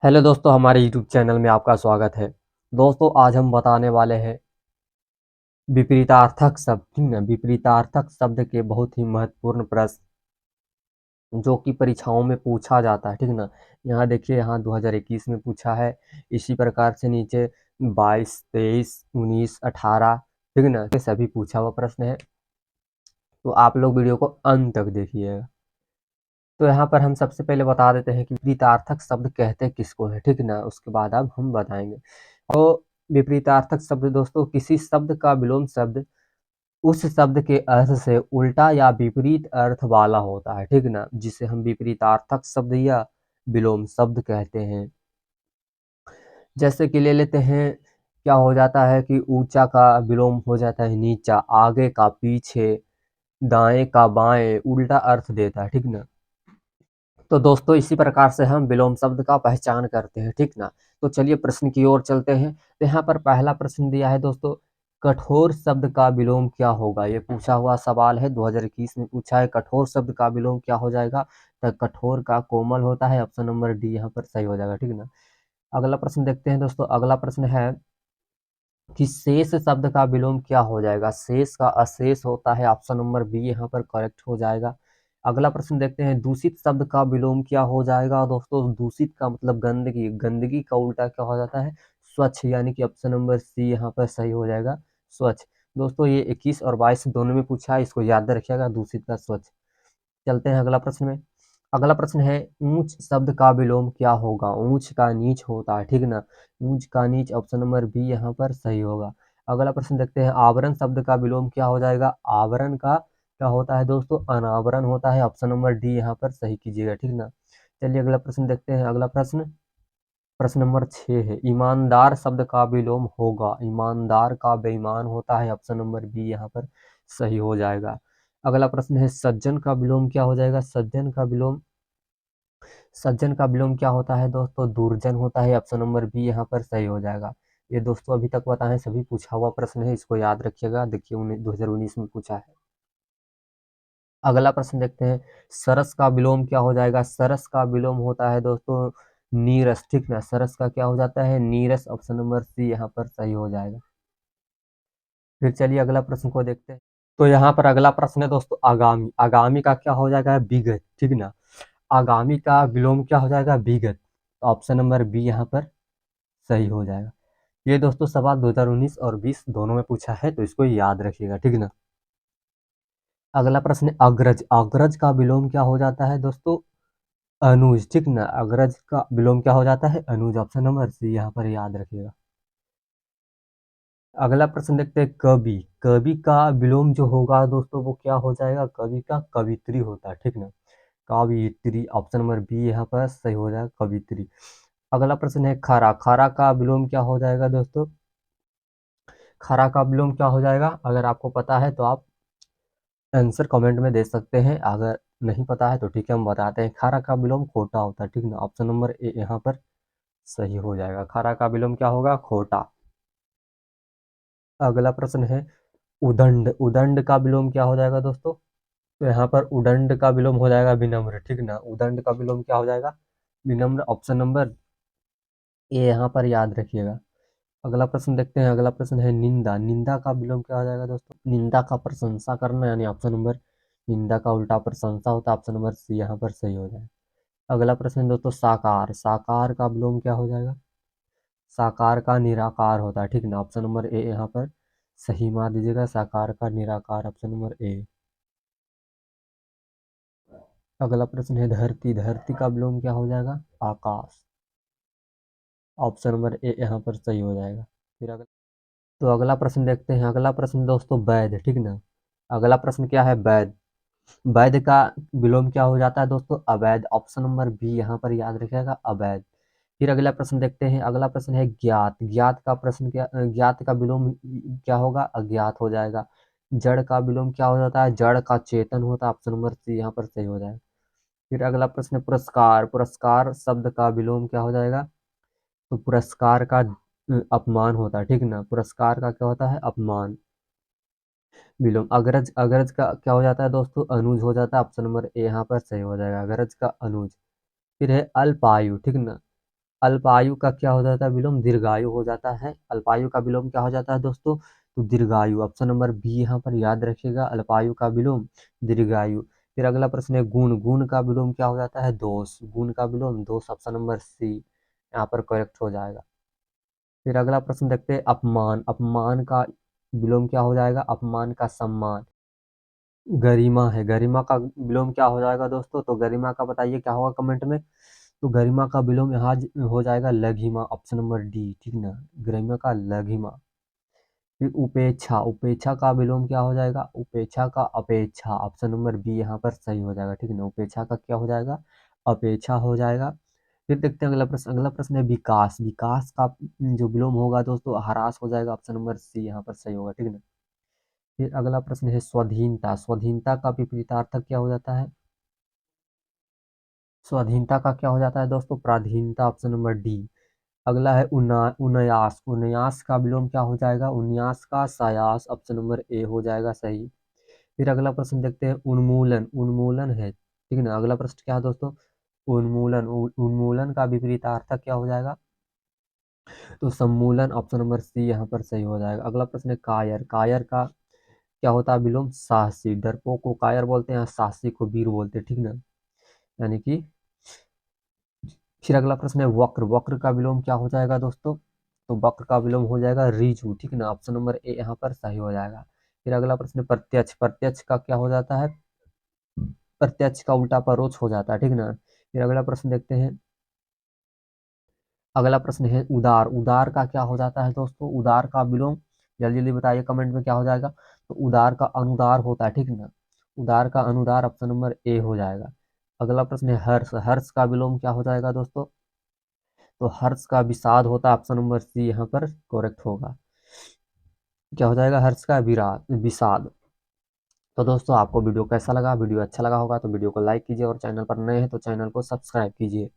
Hello दोस्तों, हमारे YouTube channel में आपका स्वागत है। दोस्तों, आज हम बताने वाले हैं विपरीतार्थक शब्द। ठीक ना, विपरीतार्थक शब्द के बहुत ही महत्वपूर्ण प्रश्न जो कि परीक्षाओं में पूछा जाता है। ठीक ना, यहाँ देखिए, यहाँ 2021 में पूछा है। इसी प्रकार से नीचे 22, 23, 19, 18, ठीक ना, ये सभी पूछा हुआ प्रश्न है। तो आप लोग वीडियो को अंत तक देखिएगा। तो यहाँ पर हम सबसे पहले बता देते हैं कि विपरीतार्थक शब्द कहते किसको है। ठीक ना, उसके बाद अब हम बताएंगे। तो विपरीतार्थक शब्द दोस्तों किसी शब्द का विलोम शब्द उस शब्द के अर्थ से उल्टा या विपरीत अर्थ वाला होता है। ठीक ना, जिसे हम विपरीतार्थक शब्द या विलोम शब्द कहते हैं। जैसे कि ले लेते हैं, क्या हो जाता है कि ऊंचा का विलोम हो जाता है नीचा, आगे का पीछे, दाएं का बाएं, उल्टा अर्थ देता है। ठीक ना, तो दोस्तों इसी प्रकार से हम विलोम शब्द का पहचान करते हैं। ठीक ना, तो चलिए प्रश्न की ओर चलते हैं। तो यहाँ पर पहला प्रश्न दिया है दोस्तों, कठोर शब्द का विलोम क्या होगा। ये पूछा हुआ सवाल है, 2021 में पूछा है। कठोर शब्द का विलोम क्या हो जाएगा। तो कठोर का कोमल होता है, ऑप्शन नंबर डी यहाँ पर सही हो जाएगा। ठीक ना, अगला प्रश्न देखते हैं दोस्तों। अगला प्रश्न है कि शेष शब्द का विलोम क्या हो जाएगा। शेष का अशेष होता है, ऑप्शन नंबर बी यहाँ पर करेक्ट हो जाएगा। अगला प्रश्न देखते हैं, दूषित शब्द का विलोम क्या हो जाएगा। दोस्तों दूषित का मतलब गंदगी, गंदगी का उल्टा क्या हो जाता है, स्वच्छ, यानी कि ऑप्शन नंबर सी यहाँ पर सही हो जाएगा, स्वच्छ। दोस्तों ये 21 और 22 दोनों में पूछा है, इसको याद रखिएगा, दूषित का स्वच्छ। चलते हैं अगला प्रश्न में। अगला प्रश्न है, ऊंच शब्द का विलोम क्या होगा। ऊंच का नीच होता है। ठीक ना, ऊंच का नीच, ऑप्शन नंबर बी यहाँ पर सही होगा। अगला प्रश्न देखते हैं, आवरण शब्द का विलोम क्या हो जाएगा। आवरण का क्या होता है दोस्तों, अनावरण होता है, ऑप्शन नंबर डी यहाँ पर सही कीजिएगा। ठीक ना, चलिए अगला प्रश्न देखते हैं। अगला प्रश्न प्रश्न नंबर 6 है, ईमानदार शब्द का विलोम होगा। ईमानदार का बेईमान होता है, ऑप्शन नंबर बी यहाँ पर सही हो जाएगा। अगला प्रश्न है, सज्जन का विलोम क्या हो जाएगा। सज्जन का विलोम क्या होता है दोस्तों, दुर्जन होता है, ऑप्शन नंबर बी यहाँ पर सही हो जाएगा। ये दोस्तों अभी तक बताएं सभी पूछा हुआ प्रश्न है, इसको याद रखिएगा। देखिए 2019 में पूछा है। अगला प्रश्न देखते हैं, सरस का विलोम क्या हो जाएगा। सरस का विलोम होता है दोस्तों नीरस। ठीक ना, सरस का क्या हो जाता है, नीरस, ऑप्शन नंबर सी यहाँ पर सही हो जाएगा। फिर चलिए अगला प्रश्न को देखते हैं। तो यहाँ पर अगला प्रश्न है दोस्तों, आगामी। आगामी का क्या हो जाएगा, विगत। ठीक ना, आगामी का विलोम क्या हो जाएगा, विगत, ऑप्शन नंबर बी यहाँ पर सही हो जाएगा। ये दोस्तों सवाल 2019 और 20 दोनों में पूछा है, तो इसको याद रखिएगा। ठीक ना, अगला प्रश्न, अग्रज। अग्रज का विलोम क्या हो जाता है दोस्तों, अनुज। ठीक ना, अग्रज का विलोम क्या हो जाता है, अनुज, ऑप्शन नंबर सी यहाँ पर याद रखिएगा। अगला प्रश्न देखते हैं, कवि। कवि का विलोम जो होगा दोस्तों वो क्या हो जाएगा, कवि का कवित्री होता है। ठीक ना, कवित्री, ऑप्शन नंबर बी यहाँ पर सही हो जाएगा, कवित्री। अगला प्रश्न है, खरा। खरा का विलोम क्या हो जाएगा दोस्तों, खरा का विलोम क्या हो जाएगा। अगर आपको पता है तो आप आंसर कमेंट में दे सकते हैं, अगर नहीं पता है तो ठीक है, हम बताते हैं। खारा का विलोम खोटा होता है। ठीक ना, ऑप्शन नंबर ए यहाँ पर सही हो जाएगा। खारा का विलोम क्या होगा, खोटा। अगला प्रश्न है, उदंड। उदंड का विलोम क्या हो जाएगा दोस्तों, तो यहाँ पर उदंड का विलोम हो जाएगा विनम्र। ठीक ना, उदंड का विलोम क्या हो जाएगा, विनम्र, ऑप्शन नंबर ए यहाँ पर याद रखिएगा। अगला प्रश्न देखते हैं। अगला प्रश्न है, निंदा। निंदा का विलोम क्या हो जाएगा दोस्तों, निंदा का प्रशंसा करना, यानी ऑप्शन नंबर, निंदा का उल्टा प्रशंसा होता है, ऑप्शन नंबर सी यहाँ पर सही हो जाए। अगला प्रश्न है दोस्तों, साकार। साकार का विलोम क्या हो जाएगा, साकार का निराकार होता है। ठीक ना, ऑप्शन नंबर ए यहाँ पर सही मार दीजिएगा, साकार का निराकार, ऑप्शन नंबर ए। अगला प्रश्न है, धरती। धरती का विलोम क्या हो जाएगा, आकाश, ऑप्शन नंबर ए यहाँ पर सही हो जाएगा। फिर अगला, तो अगला प्रश्न देखते हैं। अगला प्रश्न दोस्तों, वैध। ठीक ना, अगला प्रश्न क्या है, वैध। वैध का विलोम क्या हो जाता है दोस्तों, अवैध, ऑप्शन नंबर बी यहाँ पर याद रखिएगा, अवैध। फिर अगला प्रश्न देखते हैं। अगला प्रश्न है, ज्ञात। ज्ञात का प्रश्न क्या, ज्ञात का विलोम क्या होगा, अज्ञात हो जाएगा। जड़ का विलोम क्या हो जाता है, जड़ का चेतन होता है, ऑप्शन नंबर सी यहाँ पर सही हो जाएगा। फिर अगला प्रश्न, पुरस्कार। पुरस्कार शब्द का विलोम क्या हो जाएगा, तो पुरस्कार का अपमान होता है। ठीक ना, पुरस्कार का क्या होता है, अपमान, विलोम। अग्रज। अग्रज का क्या हो जाता है दोस्तों, अनुज हो जाता है, ऑप्शन नंबर ए यहाँ पर सही हो जाएगा, अग्रज का अनुज। फिर है अल्पायु। ठीक ना, अल्पायु का क्या हो जाता है विलोम? दीर्घायु हो जाता है। अल्पायु का विलोम क्या हो जाता है दोस्तों? तो दीर्घायु। ऑप्शन नंबर बी यहाँ पर याद रखिएगा, अल्पायु का विलोम दीर्घायु। फिर अगला प्रश्न है गुण। गुण का विलोम क्या हो जाता है? दोष। गुण का विलोम दोष। ऑप्शन नंबर सी यहाँ पर करेक्ट हो जाएगा। फिर अगला प्रश्न देखते हैं अपमान। अपमान का विलोम क्या हो जाएगा? अपमान का सम्मान। गरिमा है। गरिमा का विलोम क्या हो जाएगा दोस्तों? तो गरिमा का बताइए क्या होगा कमेंट में। तो गरिमा का विलोम यहाँ हो जाएगा लघिमा। ऑप्शन नंबर डी, ठीक ना, गरिमा का लघिमा। फिर उपेक्षा। उपेक्षा का विलोम क्या हो जाएगा? उपेक्षा का अपेक्षा। ऑप्शन नंबर बी यहाँ पर सही हो जाएगा, ठीक ना, उपेक्षा का क्या हो जाएगा? अपेक्षा हो जाएगा। फिर देखते हैं अगला प्रश्न। अगला प्रश्न है विकास। विकास का जो विलोम होगा दोस्तों ह्रास हो जाएगा। ऑप्शन नंबर सी यहाँ पर सही होगा, ठीक ना। फिर अगला प्रश्न है स्वाधीनता। स्वाधीनता का विपरीतार्थक क्या हो जाता है? स्वाधीनता का क्या हो जाता है दोस्तों? पराधीनता। Option number D. अगला है उनयास। उनयास का विलोम क्या हो जाएगा? उन्यास का सायास। ऑप्शन नंबर ए हो जाएगा सही। फिर अगला प्रश्न देखते हैं उन्मूलन। उन्मूलन है, ठीक है ना। अगला प्रश्न क्या है दोस्तों? उन्मूलन। उन्मूलन का विपरीतार्थक क्या हो जाएगा? तो सम्मूलन। ऑप्शन नंबर सी यहाँ पर सही हो जाएगा। अगला प्रश्न है कायर। कायर का क्या होता है विलोम? साहसी। डरपोक को कायर बोलते हैं, साहसी को वीर बोलते हैं, ठीक ना, यानी कि। फिर अगला प्रश्न है वक्र। वक्र का विलोम क्या हो जाएगा दोस्तों? तो वक्र का विलोम हो जाएगा ऋजु, ठीक ना, ऑप्शन नंबर ए यहाँ पर सही हो जाएगा। फिर अगला प्रश्न है प्रत्यक्ष। प्रत्यक्ष का क्या हो जाता है? प्रत्यक्ष का उल्टा परोक्ष हो जाता है, ठीक ना। फिर अगला प्रश्न देखते हैं। अगला प्रश्न है उदार। उदार का क्या हो जाता है दोस्तों? उदार का विलोम जल्दी जल्दी बताइए कमेंट में क्या हो जाएगा। तो उदार का अनुदार होता है, ठीक ना, उदार का अनुदार। ऑप्शन नंबर ए हो जाएगा। अगला प्रश्न है हर्ष। हर्ष का विलोम क्या हो जाएगा दोस्तों? तो हर्ष का विषाद होता है। ऑप्शन नंबर सी यहाँ पर करेक्ट होगा। क्या हो जाएगा? हर्ष का विषाद। तो दोस्तों आपको वीडियो कैसा लगा? वीडियो अच्छा लगा होगा तो वीडियो को लाइक कीजिए और चैनल पर नए हैं तो चैनल को सब्सक्राइब कीजिए।